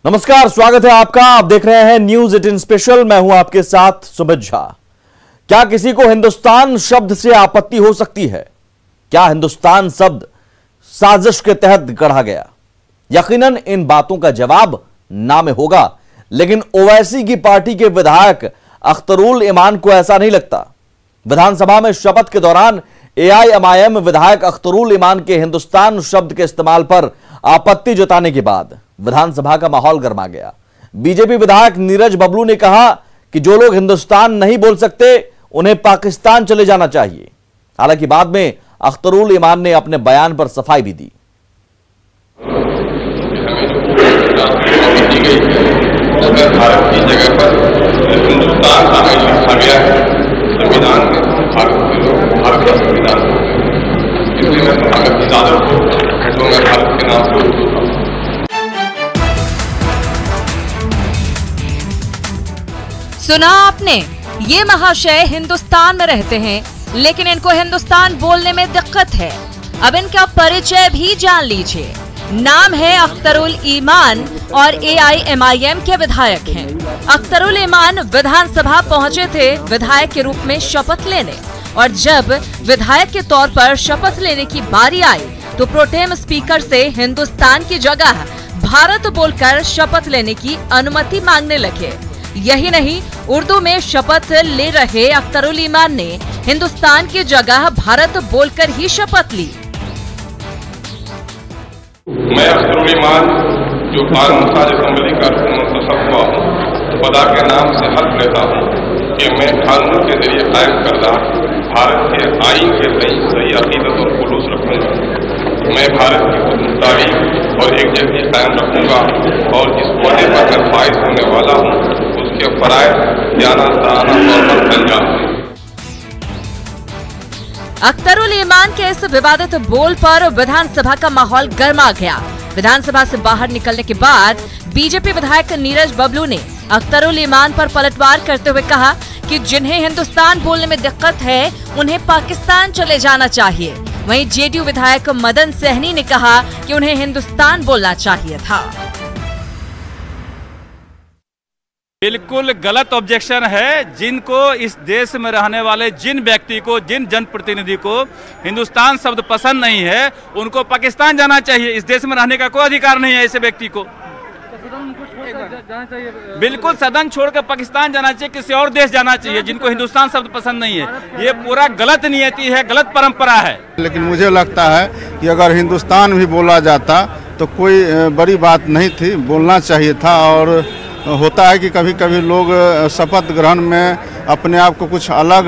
नमस्कार, स्वागत है आपका। आप देख रहे हैं न्यूज 18 स्पेशल। मैं हूं आपके साथ सुमित झा। क्या किसी को हिंदुस्तान शब्द से आपत्ति हो सकती है? क्या हिंदुस्तान शब्द साजिश के तहत गढ़ा गया? यकीनन इन बातों का जवाब ना में होगा, लेकिन ओवैसी की पार्टी के विधायक अख्तरुल इमान को ऐसा नहीं लगता। विधानसभा में शपथ के दौरान एआईएमआईएम विधायक अख्तरुल इमान के हिंदुस्तान शब्द के इस्तेमाल पर आपत्ति जताने के बाद विधानसभा का माहौल गर्मा गया। बीजेपी विधायक नीरज बबलू ने कहा कि जो लोग हिंदुस्तान नहीं बोल सकते उन्हें पाकिस्तान चले जाना चाहिए। हालांकि बाद में अख्तरुल इमान ने अपने बयान पर सफाई भी दी। भारत की जगह पर हिंदुस्तान शामिल लिखा गया है संविधान में। भारत के लोग भारत का संविधान, इसलिए मैं भारत की इजाजत तो मैं भारत के नाम से। सुना आपने, ये महाशय हिंदुस्तान में रहते हैं, लेकिन इनको हिंदुस्तान बोलने में दिक्कत है। अब इनका परिचय भी जान लीजिए। नाम है अख्तरुल इमान और एआईएमआईएम के विधायक हैं। अख्तरुल इमान विधानसभा पहुंचे थे विधायक के रूप में शपथ लेने, और जब विधायक के तौर पर शपथ लेने की बारी आई तो प्रोटेम स्पीकर से हिंदुस्तान की जगह भारत बोलकर शपथ लेने की अनुमति मांगने लगे। यही नहीं, उर्दू में शपथ ले रहे अख्तरुल इमान ने हिंदुस्तान की जगह भारत बोलकर ही शपथ ली। मैं अख्तरुल इमान, जो कानून साज असेंबली का मुंतखब हुआ हूँ, खुदा के नाम से हल्फ लेता हूँ कि मैं कानून के जरिए कायम करदा भारत के आईन के सही अकीदत और खुलूस रखूंगा। मैं भारत की हुकूमत तारीख और एक जगह कायम रखूंगा, और जिस पौधे पर मैं फायद होने वाला हूँ उसके फराइज ध्यानास्ताना तौर पर अंजाम दें। अख्तरुल इमान के इस विवादित बोल पर विधानसभा का माहौल गर्मा गया। विधानसभा से बाहर निकलने के बाद बीजेपी विधायक नीरज बबलू ने अख्तरुल इमान पर पलटवार करते हुए कहा कि जिन्हें हिंदुस्तान बोलने में दिक्कत है उन्हें पाकिस्तान चले जाना चाहिए। वहीं जेडीयू विधायक मदन सहनी ने कहा कि उन्हें हिंदुस्तान बोलना चाहिए था। बिल्कुल गलत ऑब्जेक्शन है। जिनको इस देश में रहने वाले जिन व्यक्ति को, जिन जनप्रतिनिधि को हिंदुस्तान शब्द पसंद नहीं है, उनको पाकिस्तान जाना चाहिए। इस देश में रहने का कोई अधिकार नहीं है ऐसे व्यक्ति को। बिल्कुल सदन छोड़कर पाकिस्तान जाना चाहिए, किसी और देश जाना चाहिए जिनको हिंदुस्तान शब्द पसंद नहीं है। ये पूरा गलत नियति है, गलत परंपरा है। लेकिन मुझे लगता है कि अगर हिंदुस्तान भी बोला जाता तो कोई बड़ी बात नहीं थी, बोलना चाहिए था। और होता है कि कभी कभी लोग शपथ ग्रहण में अपने आप को कुछ अलग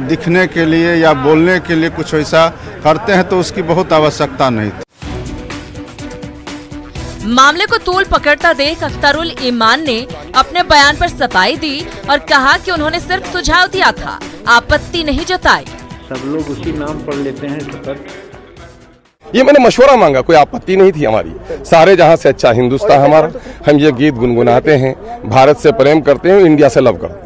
दिखने के लिए या बोलने के लिए कुछ ऐसा करते हैं, तो उसकी बहुत आवश्यकता नहीं थी। मामले को तूल पकड़ता देख अख्तरुल इमान ने अपने बयान पर सफाई दी और कहा कि उन्होंने सिर्फ सुझाव दिया था, आपत्ति नहीं जताई। सब लोग उसी नाम पर लेते हैं शपथ। ये मैंने मशवरा मांगा, कोई आपत्ति नहीं थी हमारी। सारे जहां से अच्छा हिंदुस्तान हमारा। हम ये गीत गुनगुनाते हैं, भारत से प्रेम करते हैं, इंडिया से लव करते हैं।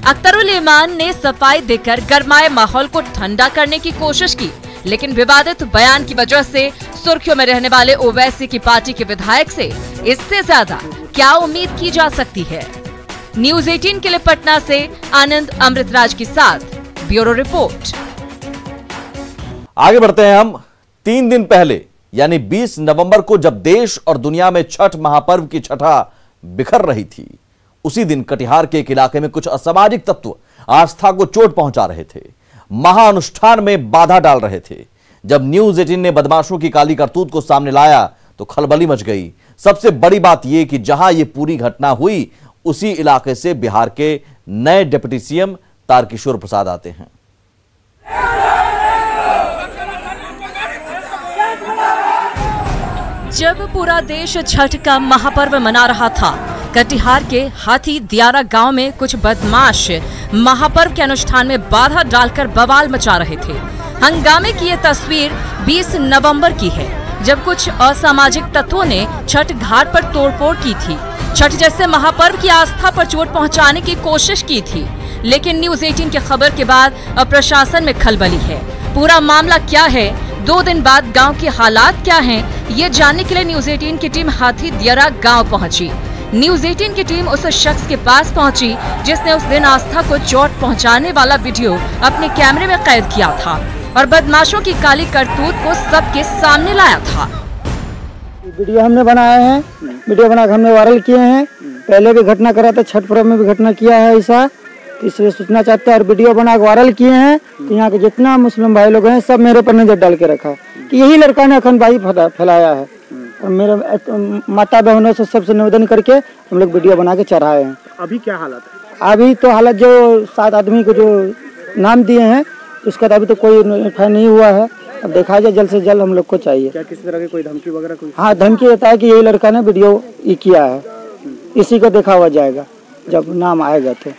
अख्तरुल इमान ने सफाई देकर गरमाए माहौल को ठंडा करने की कोशिश की, लेकिन विवादित बयान की वजह से सुर्खियों में रहने वाले ओवैसी की पार्टी के विधायक से इससे ज्यादा क्या उम्मीद की जा सकती है। न्यूज 18 के लिए पटना से आनंद अमृतराज के साथ ब्यूरो रिपोर्ट। आगे बढ़ते हैं हम। 3 दिन पहले यानी 20 नवंबर को जब देश और दुनिया में छठ महापर्व की छठा बिखर रही थी, उसी दिन कटिहार के एक इलाके में कुछ असामाजिक तत्व आस्था को चोट पहुंचा रहे थे, महाअनुष्ठान में बाधा डाल रहे थे। जब न्यूज 18 ने बदमाशों की काली करतूत को सामने लाया तो खलबली मच गई। सबसे बड़ी बात यह कि जहां यह पूरी घटना हुई उसी इलाके से बिहार के नए डिप्टी सीएम तारकिशोर प्रसाद आते हैं। जब पूरा देश छठ का महापर्व मना रहा था, कटिहार के हाथी दियारा गांव में कुछ बदमाश महापर्व के अनुष्ठान में बाधा डालकर बवाल मचा रहे थे। हंगामे की ये तस्वीर 20 नवंबर की है, जब कुछ असामाजिक तत्वों ने छठ घाट पर तोड़फोड़ की थी। छठ जैसे महापर्व की आस्था पर चोट पहुंचाने की कोशिश की थी, लेकिन न्यूज 18 की खबर के बाद अब प्रशासन में खलबली है। पूरा मामला क्या है, 2 दिन बाद गांव के हालात क्या हैं, ये जानने के लिए न्यूज 18 की टीम हाथी दियारा गांव पहुंची। न्यूज 18 की टीम उस शख्स के पास पहुंची जिसने उस दिन आस्था को चोट पहुंचाने वाला वीडियो अपने कैमरे में कैद किया था और बदमाशों की काली करतूत को सबके सामने लाया था। वीडियो हमने बनाया है, वीडियो बनाकर हमने वायरल किए हैं। पहले भी घटना करा था, छठ पर्व में भी घटना किया है ऐसा, तो इसलिए सूचना चाहते हैं और वीडियो बना के वायरल किए हैं। तो यहाँ के जितना मुस्लिम भाई लोग हैं सब मेरे पर नजर डाल के रखा कि यही लड़का ने अखंड भाई फैलाया है, और मेरे माता बहनों से सबसे निवेदन करके हम लोग वीडियो बना के चढ़ाए हैं। अभी क्या हालत है? अभी तो हालत जो 7 आदमी को जो नाम दिए हैं उसका अभी तो कोई एफआईआर नहीं हुआ है। अब देखा जाए, जल्द से जल्द हम लोग को चाहिए। क्या किसी तरह की कोई धमकी वगैरह कोई? हाँ, धमकी देता है कि यही लड़का ने वीडियो ये किया है, इसी को देखा हुआ जाएगा जब नाम आएगा तो।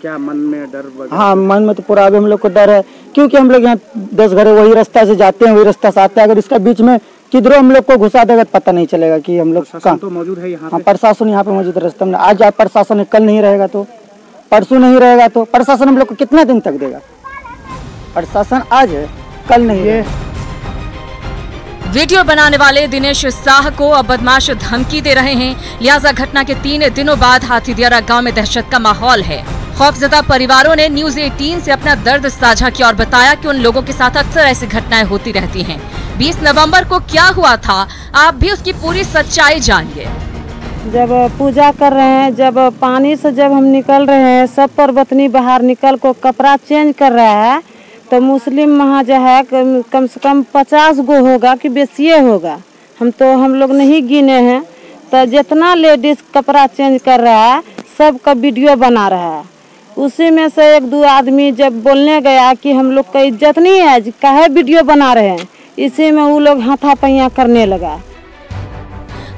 क्या मन में डर? हाँ, मन में तो पूरा अभी हम लोग को डर है, क्योंकि हम लोग यहाँ 10 घर वही रास्ता से जाते हैं, वही रास्ता से आते हैं। अगर इसका बीच में किधरों हम लोग को घुसा देगा तो पता नहीं चलेगा कि हम लोग कहाँ। तो मौजूद है यहाँ? हाँ, प्रशासन यहाँ पे मौजूद है रास्ते में। आज प्रशासन कल नहीं रहेगा तो परसों नहीं रहेगा तो प्रशासन हम लोग को कितना दिन तक देगा? प्रशासन आज है, कल नहीं है। वीडियो बनाने वाले दिनेश शाह को अब बदमाश धमकी दे रहे हैं, लिहाजा घटना के 3 दिनों बाद हाथी दियारा गांव में दहशत का माहौल है। खौफजदा परिवारों ने न्यूज 18 से अपना दर्द साझा किया और बताया कि उन लोगों के साथ अक्सर ऐसी घटनाएं होती रहती हैं। 20 नवंबर को क्या हुआ था, आप भी उसकी पूरी सच्चाई जानिए। जब पूजा कर रहे हैं, जब पानी से जब हम निकल रहे हैं, सब पर्वतनी बाहर निकल को कपड़ा चेंज कर रहा है, तो मुस्लिम वहाँ जो है कम से कम 50 गो होगा कि बेसिए होगा, हम लोग नहीं गिने हैं। तो जितना लेडीज कपड़ा चेंज कर रहा है सबका वीडियो बना रहा है। उसी में से 1-2 आदमी जब बोलने गया कि हम लोग का इज्जत नहीं है, काहे वीडियो बना रहे हैं, इसी में वो लोग हाथापाइयाँ करने लगा।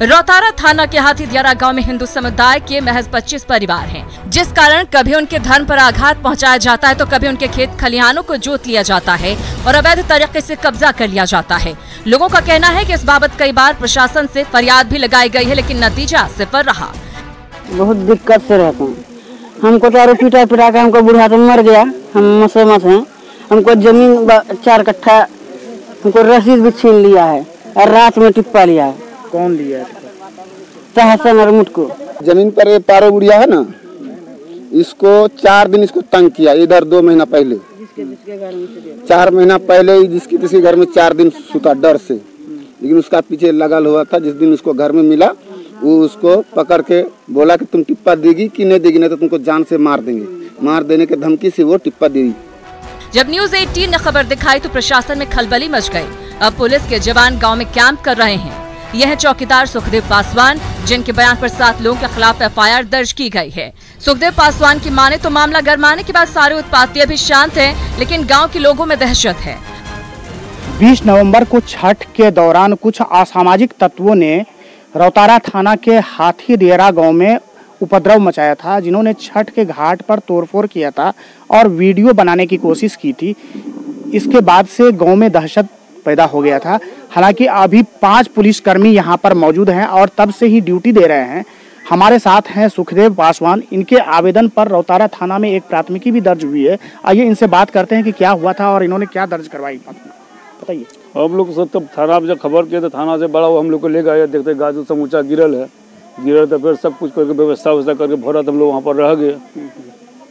रोतारा थाना के हाथी दियारा गांव में हिंदू समुदाय के महज 25 परिवार हैं, जिस कारण कभी उनके धर्म पर आघात पहुंचाया जाता है तो कभी उनके खेत खलिहानों को जोत लिया जाता है और अवैध तरीके से कब्जा कर लिया जाता है। लोगों का कहना है कि इस बाबत कई बार प्रशासन से फरियाद भी लगाई गई है, लेकिन नतीजा सिफर रहा। बहुत दिक्कत से रहते हैं, हमको तो पीटा के हमको बुढ़ा तो मर गया, हम मसमत हैं। हमको जमीन 4 कट्ठा हमको रसीद भी छीन लिया है और रात में टिप्पा लिया है। कौन लिया है? तहसन और मुटको जमीन पर पारो बुढ़िया है ना, इसको 4 दिन इसको तंग किया। इधर 2 महीना पहले, 4 महीना पहले जिसके किसी घर में 4 दिन सुता डर से, लेकिन उसका पीछे लगल हुआ था। जिस दिन उसको घर में मिला वो उसको पकड़ के बोला कि तुम टिप्पा देगी कि नहीं देगी, नहीं तो तुमको जान से मार देंगे। मार देने के धमकी से वो टिप्पा दी। जब न्यूज 18 ने खबर दिखाई तो प्रशासन में खलबली मच गई। अब पुलिस के जवान गांव में कैंप कर रहे हैं। यह है चौकीदार सुखदेव पासवान, जिनके बयान पर 7 लोगों के खिलाफ एफआईआर दर्ज की गई है। सुखदेव पासवान की माने तो मामला गरमाने के बाद सारे उत्पाती अभी शांत हैं, लेकिन गांव के लोगों में दहशत है। 20 नवंबर को छठ के दौरान कुछ असामाजिक तत्वों ने रोतारा थाना के हाथी दियारा गांव में उपद्रव मचाया था, जिन्होंने छठ के घाट पर तोड़फोड़ किया था और वीडियो बनाने की कोशिश की थी। इसके बाद से गांव में दहशत पैदा हो गया था। हालांकि अभी 5 पुलिसकर्मी यहां पर मौजूद हैं और तब से ही ड्यूटी दे रहे हैं। हमारे साथ हैं सुखदेव पासवान। इनके आवेदन पर रोतारा थाना में एक प्राथमिकी भी दर्ज हुई है। आइए इनसे बात करते हैं कि क्या हुआ था और इन्होंने क्या दर्ज करवाई, बताइए। हम लोग सब तब थाना जब खबर किए तो थाना से बड़ा हम लोग को ले गए, देखते गाज समूचा गिरल है, तो फिर सब कुछ करके व्यवस्था करके भोरा हम लोग वहाँ पर रह गए।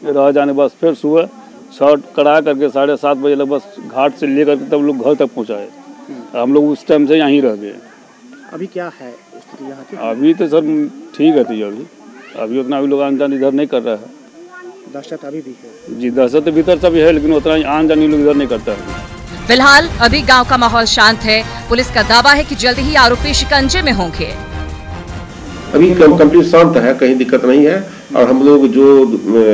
रह जाने बस फिर सुबह छठ कड़ा करके 7:30 बजे लग बस घाट से लेकर के तब लोग घर तक पहुँचाए। हम लोग उस टाइम से यहीं रह गए। अभी क्या है स्थिति यहाँ की? अभी तो सर ठीक है थी। अभी उतना अभी लोग आन जान इधर नहीं कर रहा है। दहशत अभी भी है? जी, दहशत तो भीतर सब है, लेकिन उतना आन जान लोग इधर नहीं करता है। फिलहाल अभी गांव का माहौल शांत है। पुलिस का दावा है कि जल्द ही आरोपी शिकंजे में होंगे। अभी कंप्लीट शांत है, कहीं दिक्कत नहीं है। और हम लोग जो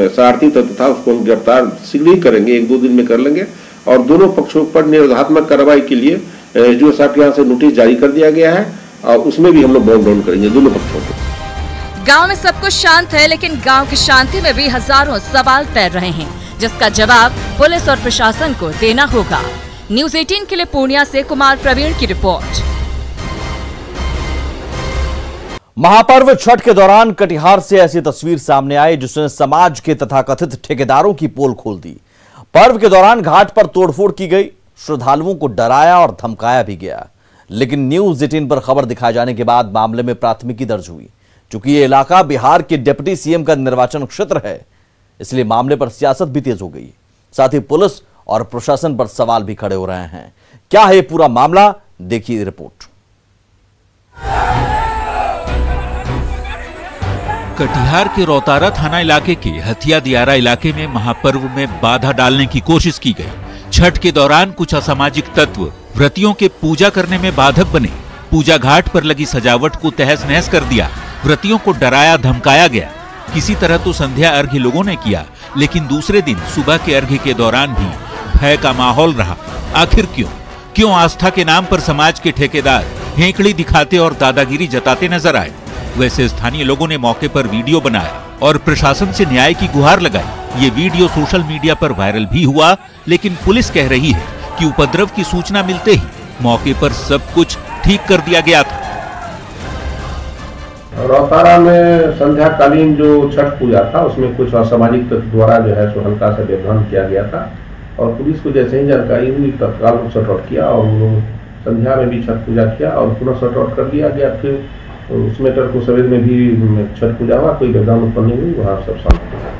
शरारती तत्व था उसको गिरफ्तार शीघ्र ही करेंगे, 1-2 दिन में कर लेंगे। और दोनों पक्षों पर निरोधात्मक कार्रवाई के लिए जो साहब के यहाँ से नोटिस जारी कर दिया गया है और उसमें भी हम लोग बाउंड डाउन करेंगे दोनों पक्षों को। गांव में सब कुछ शांत है, लेकिन गांव की शांति में भी हजारों सवाल तैर रहे हैं, जिसका जवाब पुलिस और प्रशासन को देना होगा। न्यूज 18 के लिए पूर्णिया से कुमार प्रवीण की रिपोर्ट। महापर्व छठ के दौरान कटिहार से ऐसी तस्वीर सामने आई जिसने समाज के तथाकथित ठेकेदारों की पोल खोल दी। पर्व के दौरान घाट पर तोड़फोड़ की गई, श्रद्धालुओं को डराया और धमकाया भी गया। लेकिन न्यूज 18 पर खबर दिखाए जाने के बाद मामले में प्राथमिकी दर्ज हुई। चूंकि ये इलाका बिहार के डिप्टी सीएम का निर्वाचन क्षेत्र है, इसलिए मामले पर सियासत भी तेज हो गई। साथ ही पुलिस और प्रशासन पर सवाल भी खड़े हो रहे हैं। क्या है पूरा मामला, देखिए रिपोर्ट। कटिहार के रौतारा थाना इलाके के हथिया दियारा इलाके में महापर्व में बाधा डालने की कोशिश की गई। छठ के दौरान कुछ असामाजिक तत्व व्रतियों के पूजा करने में बाधक बने। पूजा घाट पर लगी सजावट को तहस नहस कर दिया। व्रतियों को डराया धमकाया गया। किसी तरह तो संध्या अर्घ्य लोगों ने किया, लेकिन दूसरे दिन सुबह के अर्घ्य के दौरान भी भय का माहौल रहा। आखिर क्यों आस्था के नाम पर समाज के ठेकेदार हेंकड़ी दिखाते और दादागिरी जताते नजर आए। वैसे स्थानीय लोगों ने मौके पर वीडियो बनाया और प्रशासन से न्याय की गुहार लगाई। ये वीडियो सोशल मीडिया पर वायरल भी हुआ, लेकिन पुलिस कह रही है कि उपद्रव की सूचना मिलते ही मौके पर सब कुछ ठीक कर दिया गया था। रौतारा में संध्याकालीन जो छठ पूजा था उसमें कुछ असामाजिक तत्व द्वारा जो है सो हल्का सा व्यवधान किया गया था और पुलिस को जैसे ही जानकारी हुई तत्काल शट आउट किया और उन लोग संध्या में भी छठ पूजा किया और पुनः शट आउट कर दिया गया। फिर उस मैटर को सवेर में भी छठ पूजा हुआ, कोई व्यवधान उत्पन्न नहीं हुई, वहाँ सब शांत हो गया।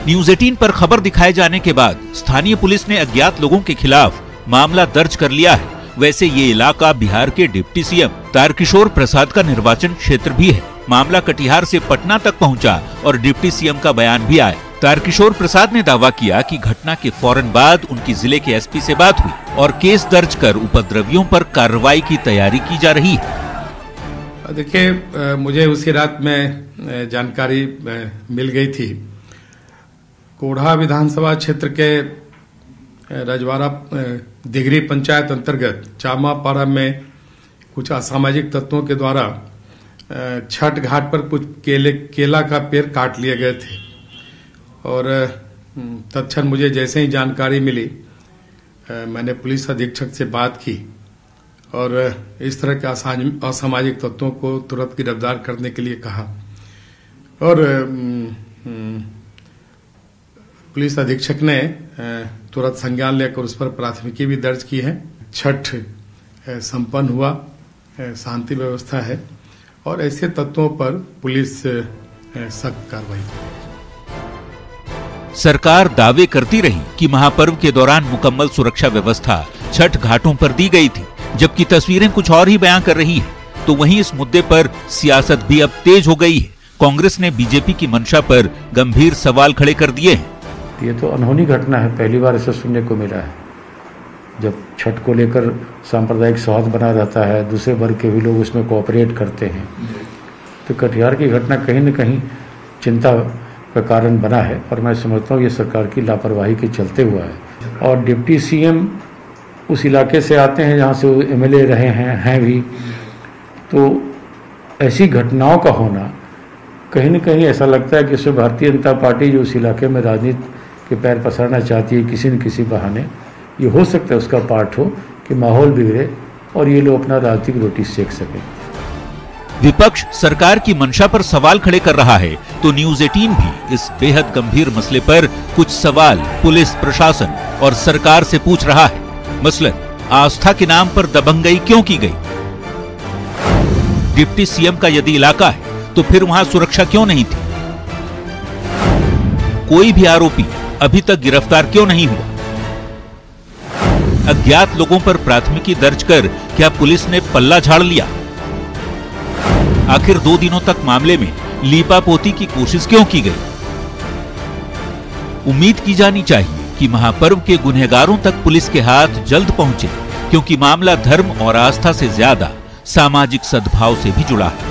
न्यूज 18 पर खबर दिखाए जाने के बाद स्थानीय पुलिस ने अज्ञात लोगों के खिलाफ मामला दर्ज कर लिया है। वैसे ये इलाका बिहार के डिप्टी सीएम तारकिशोर प्रसाद का निर्वाचन क्षेत्र भी है। मामला कटिहार से पटना तक पहुंचा और डिप्टी सीएम का बयान भी आया। तारकिशोर प्रसाद ने दावा किया कि घटना के फौरन बाद उनकी जिले के एसपी से बात हुई और केस दर्ज कर उपद्रवियों पर कार्रवाई की तैयारी की जा रही है। देखिए, मुझे उसी रात में जानकारी मिल गई थी। कोढ़ा विधानसभा क्षेत्र के रजवाड़ा दिघरी पंचायत अंतर्गत चामापाड़ा में कुछ असामाजिक तत्वों के द्वारा छठ घाट पर कुछ केला का पेड़ काट लिए गए थे और तत्क्षण मुझे जैसे ही जानकारी मिली मैंने पुलिस अधीक्षक से बात की और इस तरह के असामाजिक तत्वों को तुरंत गिरफ्तार करने के लिए कहा और पुलिस अधीक्षक ने तुरंत संज्ञान लेकर उस पर प्राथमिकी भी दर्ज की है। छठ संपन्न हुआ, शांति व्यवस्था है और ऐसे तत्वों पर पुलिस सख्त कार्रवाई करेगी। सरकार दावे करती रही कि महापर्व के दौरान मुकम्मल सुरक्षा व्यवस्था छठ घाटों पर दी गई थी, जबकि तस्वीरें कुछ और ही बयां कर रही है। तो वहीं इस मुद्दे पर सियासत भी अब तेज हो गई है। कांग्रेस ने बीजेपी की मंशा पर गंभीर सवाल खड़े कर दिए हैं। ये तो अनहोनी घटना है, पहली बार इसे सुनने को मिला है। जब छठ को लेकर सांप्रदायिक सौहार्द बना रहता है, दूसरे वर्ग के भी लोग उसमें कोऑपरेट करते हैं, तो कटिहार की घटना कहीं न कहीं चिंता का कारण बना है और मैं समझता हूँ ये सरकार की लापरवाही के चलते हुआ है। और डिप्टी सीएम उस इलाके से आते हैं जहाँ से वो एमएलए रहे हैं भी, तो ऐसी घटनाओं का होना कहीं न कहीं ऐसा लगता है कि इसमें भारतीय जनता पार्टी जो उस इलाके में राजनीति के पैर पसारना चाहती है किसी न किसी बहाने, ये हो सकता है उसका पार्ट हो कि माहौल बिगड़े और ये लोग अपना राजनीतिक रोटी सेक सकें। विपक्ष सरकार की मंशा पर सवाल खड़े कर रहा है, तो न्यूज 18 भी इस बेहद गंभीर मसले पर कुछ सवाल पुलिस, प्रशासन और सरकार से पूछ रहा है। मसलन आस्था के नाम पर दबंगई क्यों की गई? डिप्टी सीएम का यदि इलाका है तो फिर वहां सुरक्षा क्यों नहीं थी? कोई भी आरोपी अभी तक गिरफ्तार क्यों नहीं हुआ? अज्ञात लोगों पर प्राथमिकी दर्ज कर क्या पुलिस ने पल्ला झाड़ लिया? आखिर 2 दिनों तक मामले में लीपापोती की कोशिश क्यों की गई? उम्मीद की जानी चाहिए कि महापर्व के गुनहगारों तक पुलिस के हाथ जल्द पहुंचे, क्योंकि मामला धर्म और आस्था से ज्यादा सामाजिक सद्भाव से भी जुड़ा है।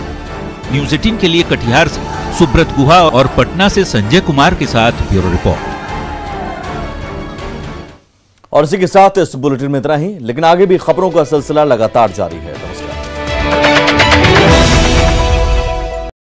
न्यूज 18 के लिए कटिहार से सुब्रत गुहा और पटना से संजय कुमार के साथ ब्यूरो रिपोर्ट। और इसी के साथ इस बुलेटिन में इतना ही, लेकिन आगे भी खबरों का सिलसिला लगातार जारी है।